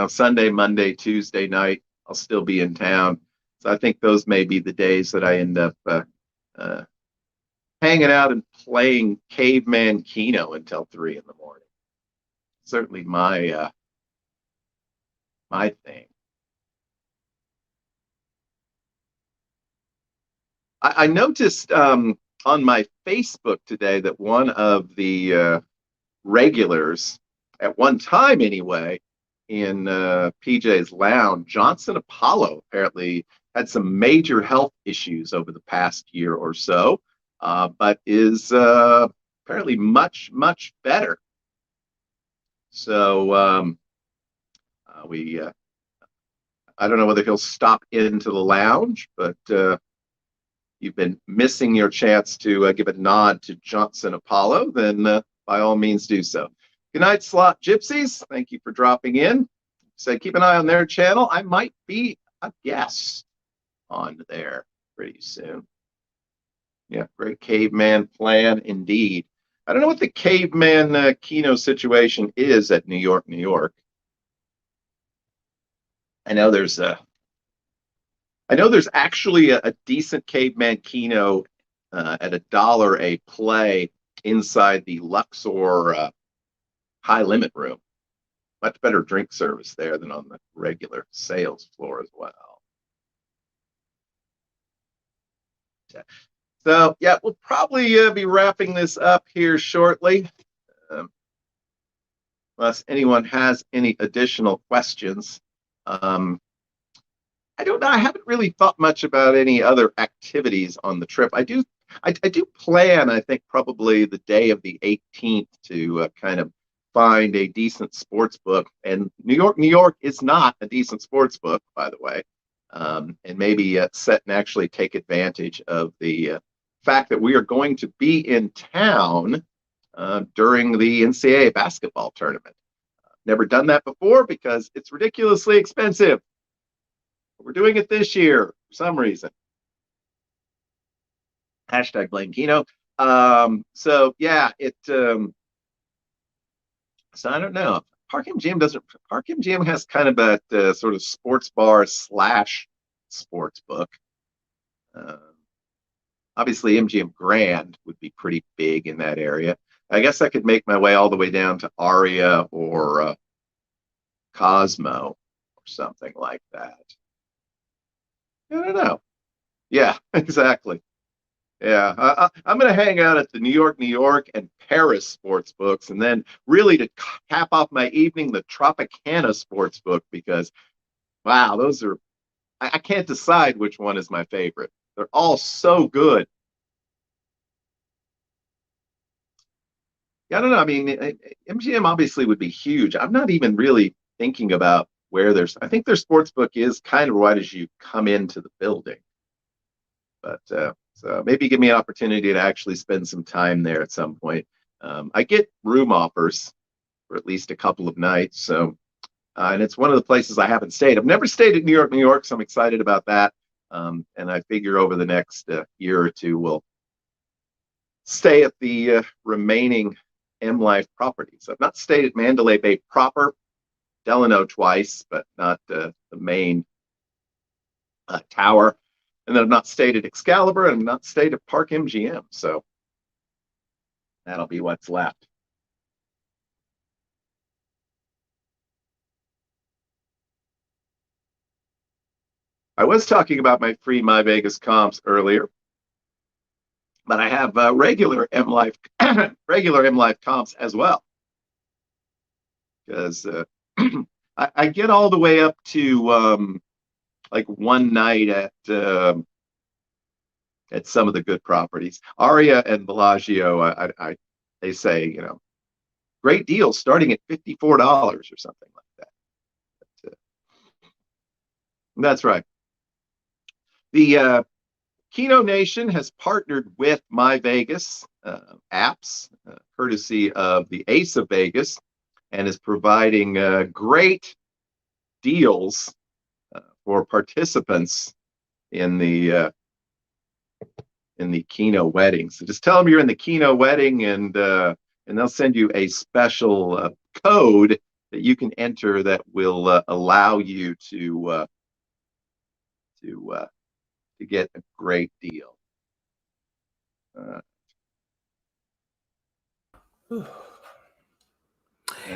Sunday, Monday, Tuesday night, I'll still be in town. So I think those may be the days that I end up uh, hanging out and playing Caveman Keno until 3 in the morning. Certainly my thing. I noticed on my Facebook today that one of the regulars, at one time anyway, in PJ's Lounge, Johnson Apollo, apparently had some major health issues over the past year or so, but is apparently much, much better. So I don't know whether he'll stop into the lounge, but you've been missing your chance to give a nod to Johnson Apollo, then by all means do so. Good night, Slot Gypsies. Thank you for dropping in. So keep an eye on their channel. I might be a guest on there pretty soon. Yeah, great caveman plan indeed. I don't know what the caveman Keno situation is at New York, New York. I know there's actually a decent caveman Keno at $1 a play inside the Luxor high limit room. Much better drink service there than on the regular sales floor as well. So yeah, we'll probably be wrapping this up here shortly. Unless anyone has any additional questions. I don't know. I haven't really thought much about any other activities on the trip. I do plan, I think, probably the day of the 18th to kind of find a decent sports book. And New York, New York is not a decent sports book, by the way. And maybe set and actually take advantage of the fact that we are going to be in town during the NCAA basketball tournament. Never done that before because it's ridiculously expensive. We're doing it this year for some reason. Hashtag blame Keno. So yeah, so I don't know. Park MGM has kind of that sort of sports bar / sports book. Obviously, MGM Grand would be pretty big in that area. I guess I could make my way all the way down to Aria or Cosmo or something like that. I don't know. Yeah, exactly. Yeah, I'm going to hang out at the New York, New York, and Paris sports books, and then really to cap off my evening, the Tropicana sports book, because wow, those are I can't decide which one is my favorite. They're all so good. Yeah, I don't know. I mean, MGM obviously would be huge. I'm not even really thinking about where there's. I think their sports book is kind of right as you come into the building. But so maybe give me an opportunity to actually spend some time there at some point. I get room offers for at least a couple of nights. So, and it's one of the places I haven't stayed. I've never stayed at New York, New York, so I'm excited about that. And I figure over the next year or two, we'll stay at the remaining M Life properties. I've not stayed at Mandalay Bay proper, Delano twice, but not the main tower. And then I've not stayed at Excalibur and I've not stayed at Park MGM. So that'll be what's left. I was talking about my free My Vegas comps earlier, but I have regular M Life regular M Life comps as well, because I get all the way up to like one night at some of the good properties. Aria and Bellagio, they say, great deals starting at $54 or something like that. That's right. The Keno Nation has partnered with My Vegas apps, courtesy of the Ace of Vegas, and is providing great deals for participants in the Keno wedding. So just tell them you're in the Keno wedding, and they'll send you a special code that you can enter that will allow you to get a great deal.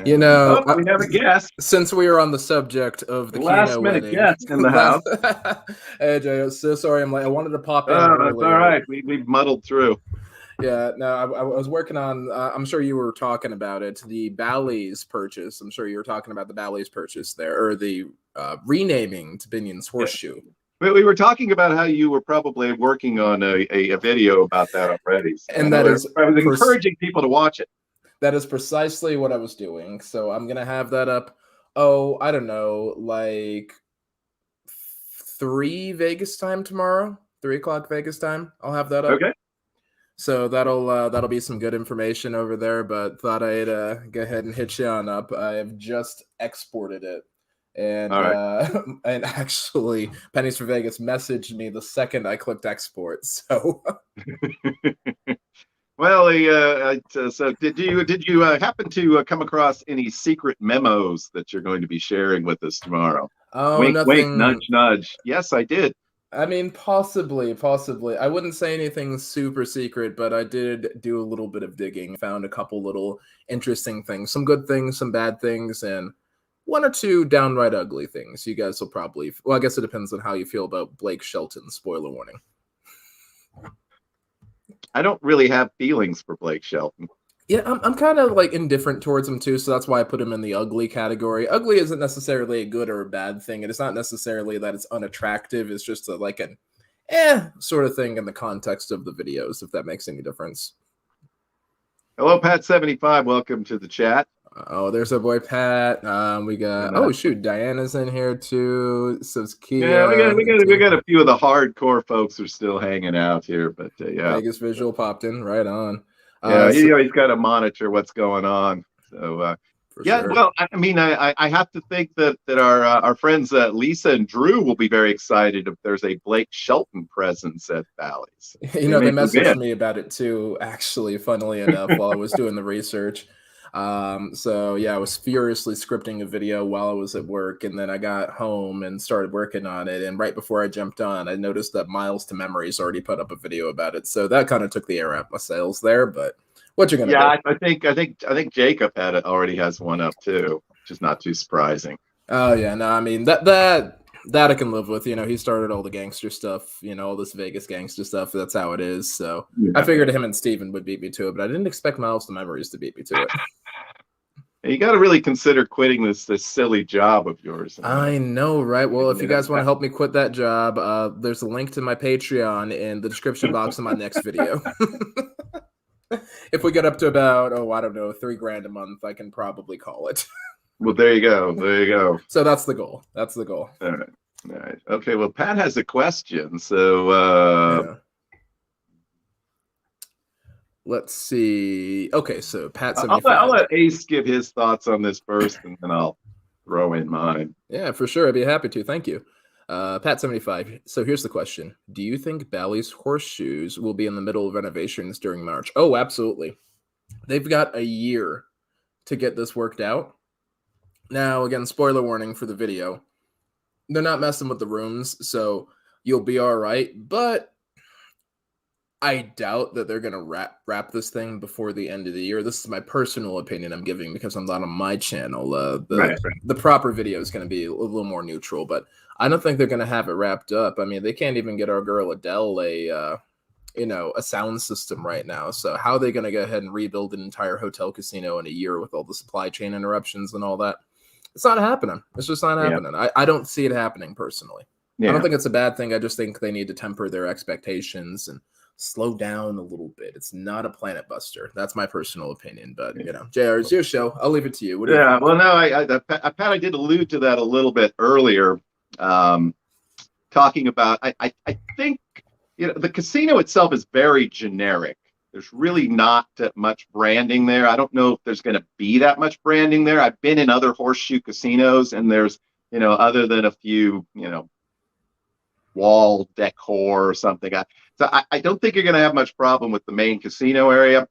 You know, we have a guest. Since we are on the subject of the last Keno minute wedding, guest in the house. Hey Jay, so sorry. I wanted to pop in. Oh, that's all right. We muddled through. Yeah, no, I was working on. I'm sure you were talking about it. The Bally's purchase. I'm sure you were talking about the Bally's purchase there, or the renaming to Binion's Horseshoe. Yeah. We were talking about how you were probably working on a video about that already. So and that is, I was encouraging people to watch it. That is precisely what I was doing. So I'm gonna have that up. Oh, I don't know, like 3 Vegas time tomorrow, 3 o'clock Vegas time. I'll have that up. Okay. So that'll be some good information over there. But thought I'd go ahead and hit you on up. I have just exported it, and and actually, Pennies for Vegas messaged me the second I clicked export. So. Well, so did you happen to come across any secret memos that you're going to be sharing with us tomorrow? Oh, wink, nothing. Wink, nudge, nudge. Yes, I did. I mean, possibly. I wouldn't say anything super secret, but I did do a little bit of digging. Found a couple little interesting things, some good things, some bad things, and 1 or 2 downright ugly things. You guys will probably. Well, I guess it depends on how you feel about Blake Shelton. Spoiler warning. I don't really have feelings for Blake Shelton. Yeah, I'm kind of like indifferent towards him too, so that's why I put him in the ugly category. Ugly isn't necessarily a good or a bad thing, and it's not necessarily that it's unattractive. It's just like an sort of thing in the context of the videos, if that makes any difference. Hello, Pat75. Welcome to the chat. Oh, there's our boy Pat. We got oh shoot, Diana's in here too. So it's Kia. Yeah, we got a few of the hardcore folks are still hanging out here, but yeah. Vegas Visual popped in right on. Yeah, he's got to monitor what's going on. So yeah, sure. Well, I mean, I have to think that our friends Lisa and Drew will be very excited if there's a Blake Shelton presence at Bally's. You know, they messaged me about it too. Actually, funnily enough, while I was doing the research. So yeah, I was furiously scripting a video while I was at work, and then I got home and started working on it. And right before I jumped on, I noticed that Miles to Memories already put up a video about it. So that kind of took the air out my sails there. But what you're gonna do? I think Jacob already has one up too, which is not too surprising. Oh yeah, no, I mean that I can live with. You know, he started all the gangster stuff, you know, all this Vegas gangster stuff. That's how it is. So yeah. I figured him and Steven would beat me to it, but I didn't expect Miles to Memories to beat me to it. You got to really consider quitting this silly job of yours. I know, right? Well, if you guys want to help me quit that job, there's a link to my Patreon in the description box of my next video. If we get up to about, I don't know, $3,000 a month, I can probably call it. Well, there you go. So that's the goal. All right. Okay. Well, Pat has a question. So yeah. Let's see. Okay, so Pat 75. I'll let Ace give his thoughts on this first, and then I'll throw in mine. Yeah, for sure. I'd be happy to. Thank you. Pat 75. So here's the question. Do you think Bally's Horseshoes will be in the middle of renovations during March? Oh, absolutely. They've got a year to get this worked out. Now, again, spoiler warning for the video. They're not messing with the rooms, so you'll be all right. But I doubt that they're going to wrap this thing before the end of the year. This is my personal opinion I'm giving because I'm not on my channel. The proper video is going to be a little more neutral, but I don't think they're going to have it wrapped up. I mean, they can't even get our girl Adele a sound system right now. So how are they going to go ahead and rebuild an entire hotel casino in a year with all the supply chain interruptions and all that? It's not happening. It's just not happening. I don't see it happening personally. Yeah. I don't think it's a bad thing. I just think they need to temper their expectations and slow down a little bit. It's not a planet buster. That's my personal opinion. But, JR, it's your show. I'll leave it to you. Well, no, Pat, I did allude to that a little bit earlier. talking about, I think, the casino itself is very generic. There's really not much branding there. I don't know if there's going to be that much branding there. I've been in other horseshoe casinos, and there's, other than a few, wall decor or something. I don't think you're going to have much problem with the main casino area.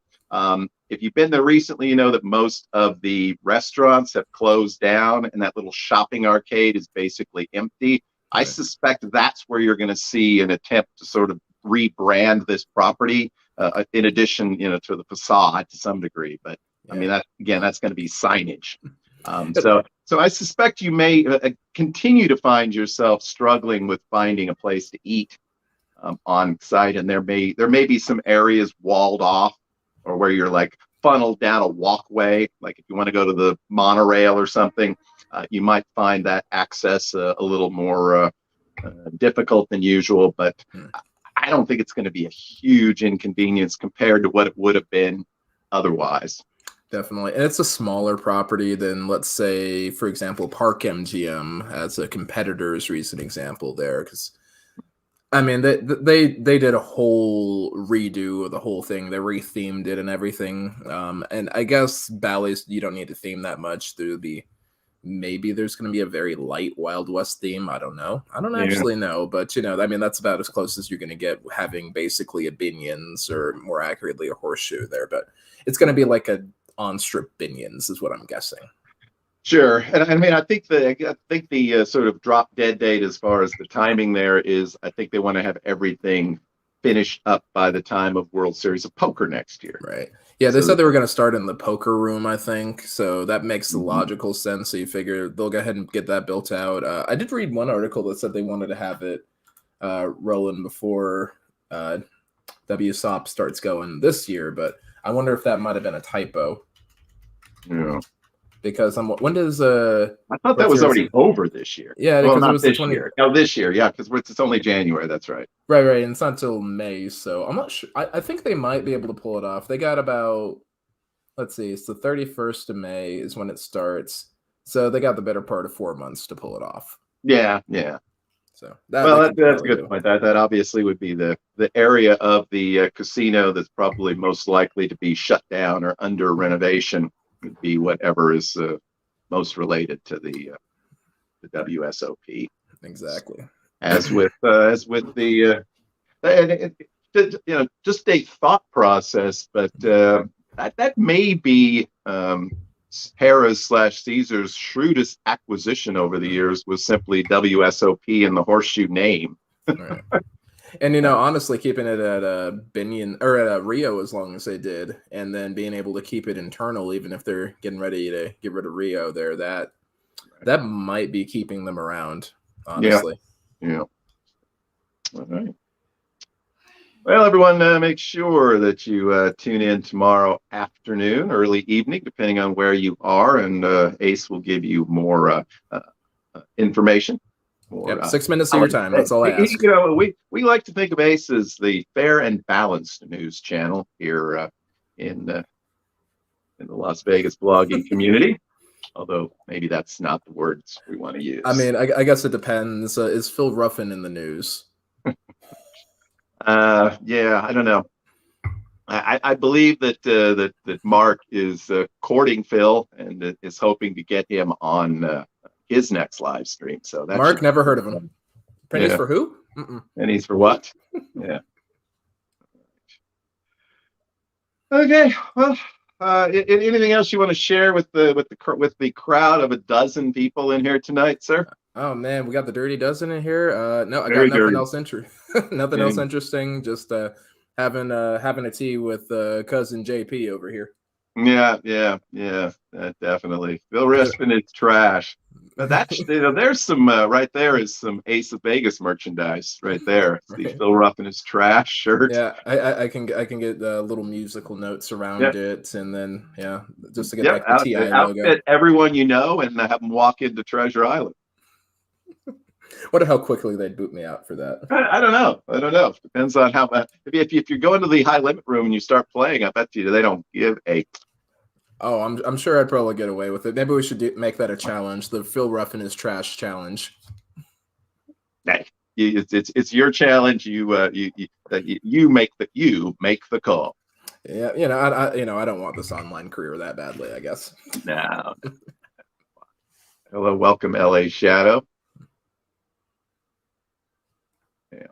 If you've been there recently, you know that most of the restaurants have closed down, and that little shopping arcade is basically empty. I suspect that's where you're going to see an attempt to sort of rebrand this property, in addition, to the facade to some degree. But I mean, that's going to be signage. So I suspect you may continue to find yourself struggling with finding a place to eat on site, and there may be some areas walled off, or where you're like funneled down a walkway. Like if you want to go to the monorail or something, you might find that access a little more difficult than usual. But I don't think it's going to be a huge inconvenience compared to what it would have been otherwise. Definitely. And it's a smaller property than, let's say, for example, Park MGM as a competitor's recent example there. Because, I mean, they did a whole redo of the whole thing. They rethemed it and everything. And I guess Bally's, you don't need to theme that much. Maybe there's going to be a very light Wild West theme. I don't know. I don't actually know. But, I mean, that's about as close as you're going to get having basically a Binion's, or more accurately, a horseshoe there. But it's going to be like a on-strip Binion's is what I'm guessing. Sure. And I mean, I think the sort of drop dead date as far as the timing there is, I think they want to have everything finished up by the time of World Series of Poker next year. Right. Yeah, they said they were going to start in the poker room, I think. So that makes logical sense. So you figure they'll go ahead and get that built out. I did read one article that said they wanted to have it rolling before WSOP starts going this year, but I wonder if that might have been a typo. Yeah. Because when does I thought that was already over this year. Yeah, well, because not it was this the year. No, this year. Yeah, because it's only January. That's right. Right, and it's not until May, so I'm not sure. I think they might be able to pull it off. They got about, let's see, it's the 31st of May is when it starts, so they got the better part of 4 months to pull it off. Yeah. So that's a good point. That obviously would be the area of the casino that's probably most likely to be shut down or under renovation. Would be whatever is most related to the WSOP. Exactly. As with the just a thought process, but that may be Harrah's/Caesar's shrewdest acquisition over the years, was simply WSOP and the horseshoe name. Right. And honestly, keeping it at Binion or at Rio as long as they did, and then being able to keep it internal, even if they're getting ready to get rid of Rio there, that might be keeping them around, honestly. Yeah. All right. Well, everyone, make sure that you tune in tomorrow afternoon, early evening, depending on where you are, and Ace will give you more information. 6 minutes of your time. That's all I ask. We like to think of Ace as the fair and balanced news channel here in the Las Vegas blogging community. Although maybe that's not the words we want to use. I mean, I guess it depends. Is Phil Ruffin in the news? Yeah, I don't know. I believe that Mark is courting Phil and is hoping to get him on his next live stream. So that Mark, never heard of him. Pennies for who? Pennies for what? Yeah. Okay. Well, anything else you want to share with the crowd of a dozen people in here tonight, sir? Oh man, we got the Dirty Dozen in here. No, I got Very nothing dirty. else nothing else interesting. Just having a tea with cousin JP over here. Yeah, definitely. Phil Rispin is trash. That's there's some right there is some Ace of Vegas merchandise right there. Right. The Phil Ruffin is trash shirt. Yeah, I can get little musical notes around it, and then just to get like the TI logo. Outfit everyone you know and have them walk into Treasure Island. Wonder how quickly they'd boot me out for that. I don't know. Depends on how much. If you go into the high limit room and you start playing, I bet you they don't give a. Oh, I'm sure I'd probably get away with it. Maybe we should make that a challenge. The Phil Ruffin is trash challenge. Hey, it's your challenge. You make the call. Yeah, I don't want this online career that badly, I guess. No. Hello, welcome, LA Shadow. Yeah.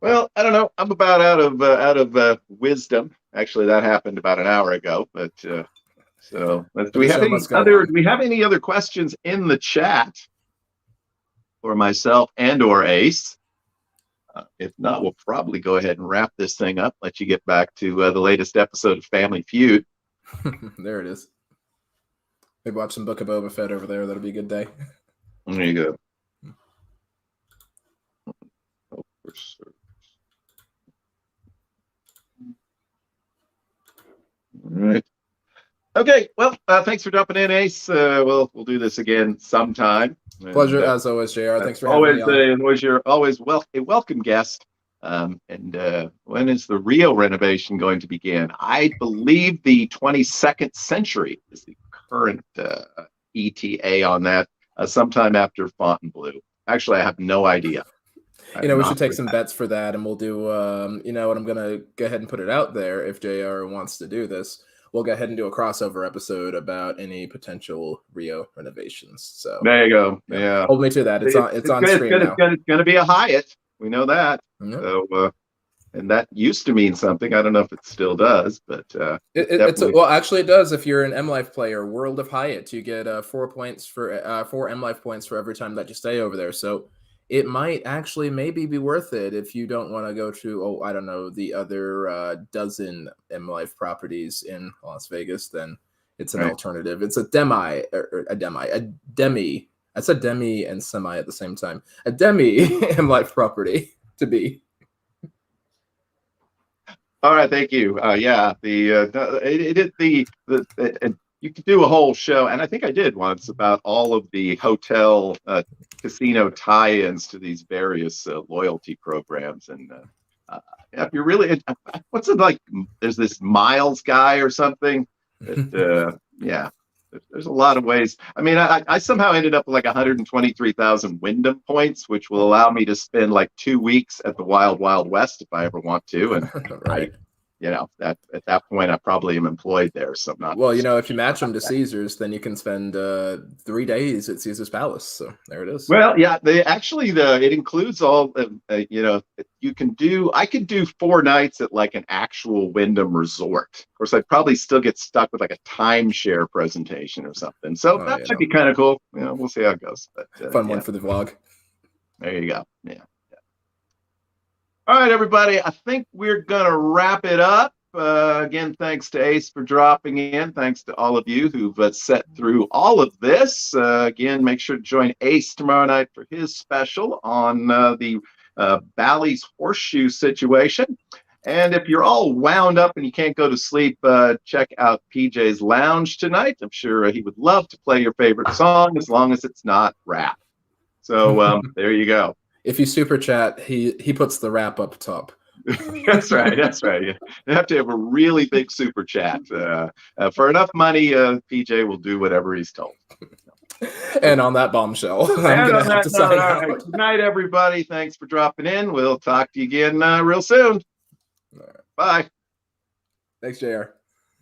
Well, I don't know. I'm about out of wisdom. Actually, that happened about an hour ago. But do we have any other questions in the chat for myself and or Ace? If not, we'll probably go ahead and wrap this thing up. Let you get back to the latest episode of Family Feud. There it is. Maybe watch some Book of Boba Fett over there. That'll be a good day. There you go. Oh, all right. Okay. Well, thanks for jumping in, Ace. We'll do this again sometime. Pleasure as always, JR. Thanks for having me on. You're always a welcome guest. When is the Rio renovation going to begin? I believe the 22nd century is the current ETA on that. Sometime after Fontainebleau. Actually, I have no idea. We should take some bets for that, and we'll do. What I'm gonna go ahead and put it out there. If JR wants to do this, we'll go ahead and do a crossover episode about any potential Rio renovations. So there you go. Yeah, hold me to that. It's on screen now. It's going to be a Hyatt. We know that. Yep. So, and that used to mean something. I don't know if it still does, but actually, it does. If you're an M Life player, World of Hyatt, you get 4 points for 4 M Life points for every time that you stay over there. So it might actually maybe be worth it if you don't want to go to I don't know, the other dozen M Life properties in Las Vegas. Then it's an alternative. It's a demi. I said demi and semi at the same time. A demi M Life property to be. All right, thank you. Yeah, you could do a whole show, and I think I did once, about all of the hotel casino tie-ins to these various loyalty programs. And if you're really, what's it like? There's this Miles guy or something. That, yeah, there's a lot of ways. I mean, I somehow ended up with like 123,000 Wyndham points, which will allow me to spend like 2 weeks at the Wild Wild West if I ever want to. And right. That at that point I probably am employed there, so I'm not. Well, if you match them to Caesars, then you can spend 3 days at Caesar's Palace. So there it is. Well, yeah, it includes all. You can do. I could do 4 nights at like an actual Wyndham resort. Of course, I'd probably still get stuck with like a timeshare presentation or something. So that might be kind of cool. We'll see how it goes. But fun one for the vlog. There you go. Yeah. All right, everybody. I think we're going to wrap it up. Again, thanks to Ace for dropping in. Thanks to all of you who've sat through all of this. Again, make sure to join Ace tomorrow night for his special on the Bally's Horseshoe situation. And if you're all wound up and you can't go to sleep, check out PJ's Lounge tonight. I'm sure he would love to play your favorite song as long as it's not rap. So there you go. If you super chat, he puts the wrap up top. That's right. You have to have a really big super chat. For enough money, PJ will do whatever he's told. And on that bombshell, I'm going to have to sign out. Right. Good night, everybody. Thanks for dropping in. We'll talk to you again real soon. Right. Bye. Thanks, JR.